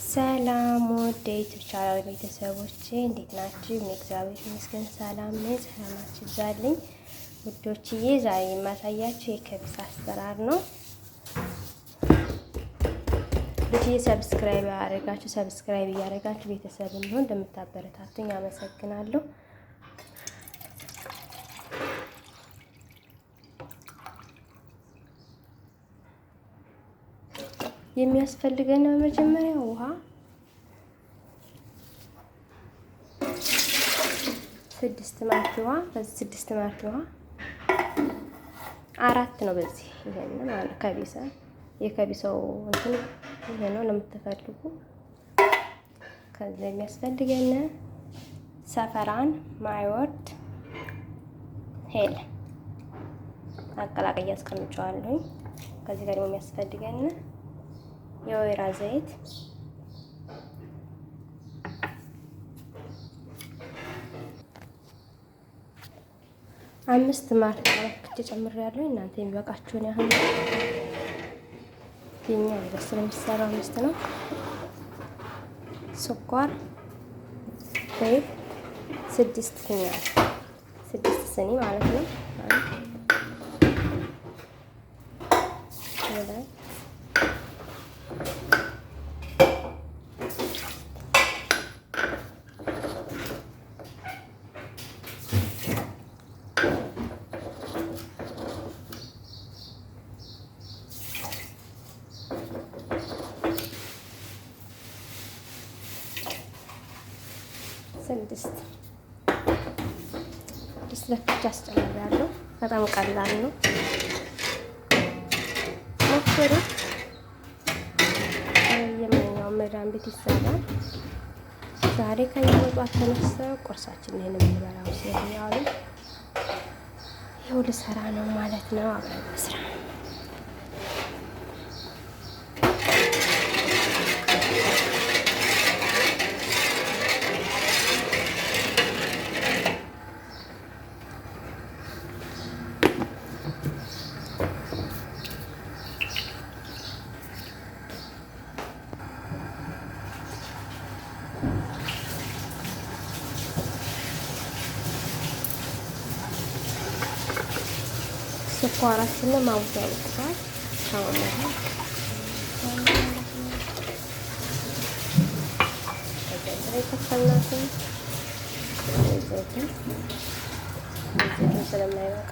ሰላም ወደ ዩቲዩብ ቻናል ቤተሰቦቼ እንዴት ናችሁ? እግዚአብሔር ይመስገን ሰላም ነኝ። ሰላማችሁ ይብዛልኝ ውዶችዬ። ዛሬ የማሳያችሁ የከብስ አሰራር ነው። ልጅዬ ሰብስክራይብ እያደረጋችሁ ቤተሰብ እንሆን እንደምታበረታቱኝ አመሰግናለሁ። የሚያስፈልገን መጀመሪያ ውሃ 6 ማንኪያ ውሃ፣ በዚህ 6 ማንኪያ ውሃ 4 ነው። በዚህ ይሄን ማለት ከቢሳ የከቢሳው እንትን ይሄ ነው ለምትፈልጉ። ከዛ የሚያስፈልገን ሰፈራን፣ ማይወርድ፣ ሄል አቀላቅዬ አስቀምጨዋለሁ። ከዚህ ጋር ደግሞ የሚያስፈልገን የወይራ ዘይት፣ አምስት ማር ጨምሬያለሁ። እናንተ የሚበቃችሁን ያህል የኛ በስ ለሚሰራው 5 ነው። ስኳር ወይ 6 ስኒ ማለት ነው። ስድስት ለክቼ አስጨምራለሁ። በጣም ቀላል ነው፣ ሞክሩት። የማንኛውም መዳን ቤት ይሰራል። ዛሬ ከየወጧት ተነስተው ቁርሳችን ይሄን የምንበላው ሲያዩ ይኸው ልሰራ ነው ማለት ነው። አብረን መስራ ስኳራችንን ማውጣት ያልኩታል። ስለማይበቃ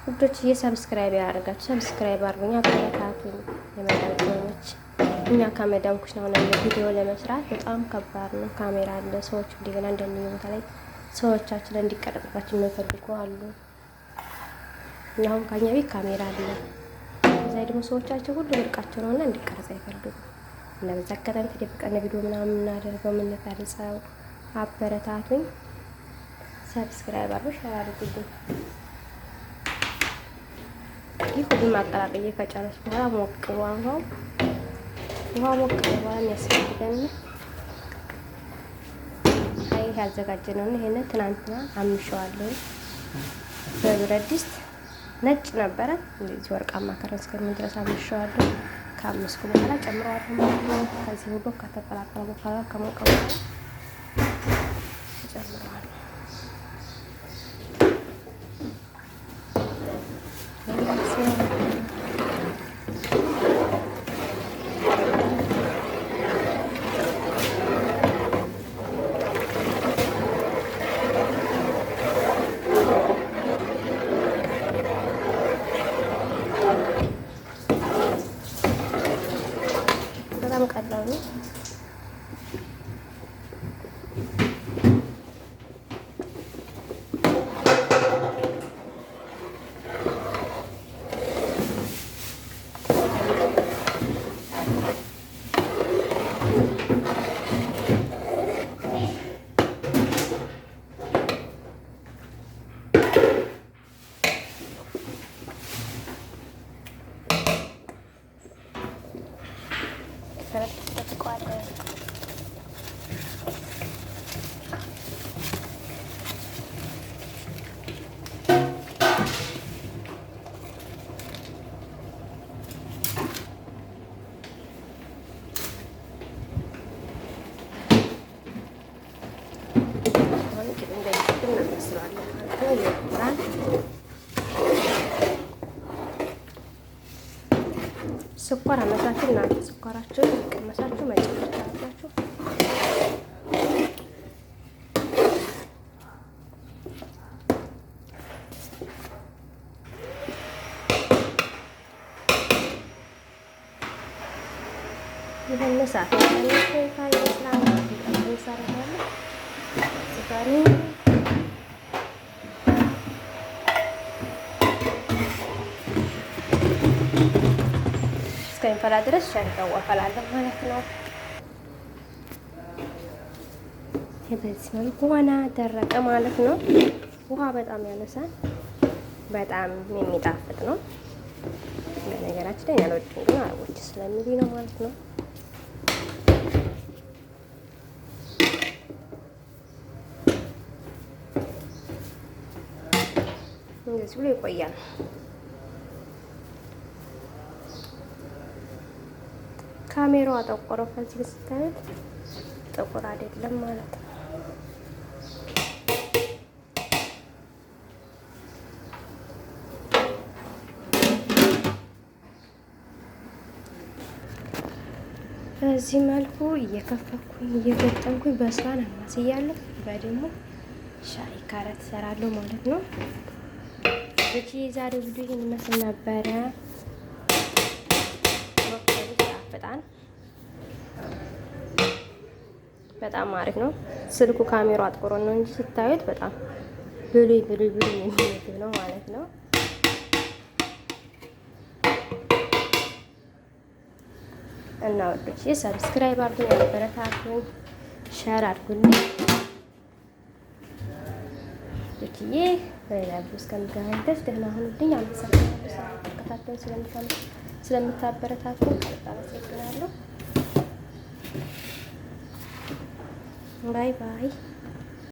ውዶች ሰብስክራይብ ያደርጋችሁ ሰብስክራይብ አድርጉኝ፣ አበረታቱኝ። የመዳሞች እኛ ከመዳም ኩሽና ሆነን ቪዲዮ ለመስራት በጣም ከባድ ነው። ካሜራ አለ፣ ሰዎች እንደገና እንደዚህ ቦታ ላይ ሰዎቻችን እንዲቀረጽባቸው የሚፈልጉ አሉ። እኛም ከኛ ቤት ካሜራ አለ፣ እዛ ደግሞ ሰዎቻቸው ሁሉ ወርቃቸው ነውና እንዲቀረጽ አይፈልጉም። እና በዛ ከተማ ተደብቀን ቪዲዮ ምናምን እናደርገው የምንቀርጸው። አበረታቱኝ፣ ሰብስክራይብ አድርጉ፣ ሼር አድርጉልኝ። ይህ ሁሉም አቀላቅዬ ከጨረስኩ በኋላ ሞቅ ውሃ ሞቅ በኋላ የሚያስፈልገን ያዘጋጀነው ይሄንን ትናንትና አምሸዋለሁ በብረት ድስት። ነጭ ነበረ እንደዚህ ወርቃማ ከረን እስከሚሆን ድረስ አምሸዋለሁ። ከአምስኩ በኋላ ጨምረዋለሁ ማለት ነው። ከዚህ ሁሉ ከተቀላቀለ በኋላ ከሞቀ በኋላ ጨምረዋለሁ። በጣም ቀላል ነው። ስኳር አነሳችሁ እናንተ ስኳራችሁን ቀመሳችሁ መጨመር ትችላላችሁ። ይሄን ሰዓት እስከሚፈላ ድረስ ሸንቀው አፈላለሁ ማለት ነው። በዚህ መልኩ ሆነ ደረቀ ማለት ነው። ውሃ በጣም ያነሳል። በጣም የሚጣፍጥ ነው። በነገራችን ላይ ያልወድም ግን አረቦች ስለሚሉ ነው ማለት ነው። እንደዚህ ብሎ ይቆያል። ካሜራው አጠቆረው። ከዚህ ስታዩት ጥቁር አይደለም ማለት ነው። በዚህ መልኩ እየከፈኩኝ እየገጠምኩኝ በስራን አማስያለሁ። በደሞ ሻይ ካረት እሰራለሁ ማለት ነው። እቺ ዛሬ ቪዲዮ ይሄን ይመስል ነበረ። በጣም በጣም አሪፍ ነው። ስልኩ ካሜራው አጥቆሮ ነው እንጂ ስታዩት በጣም ብሉይ የሚመስል ነው ማለት ነው። እና ወዶች ሰብስክራይብ አድርጉኝ፣ ያበረታቱኝ፣ ሼር አድርጉልኝ። ወዶችዬ በሌላ ቪዲዮ እስከምንገናኝ ድረስ ደህና ሁኑልኝ። አመሰግናለሁ ስለምታበረታቱኝ አመሰግናለሁ። ባይ ባይ።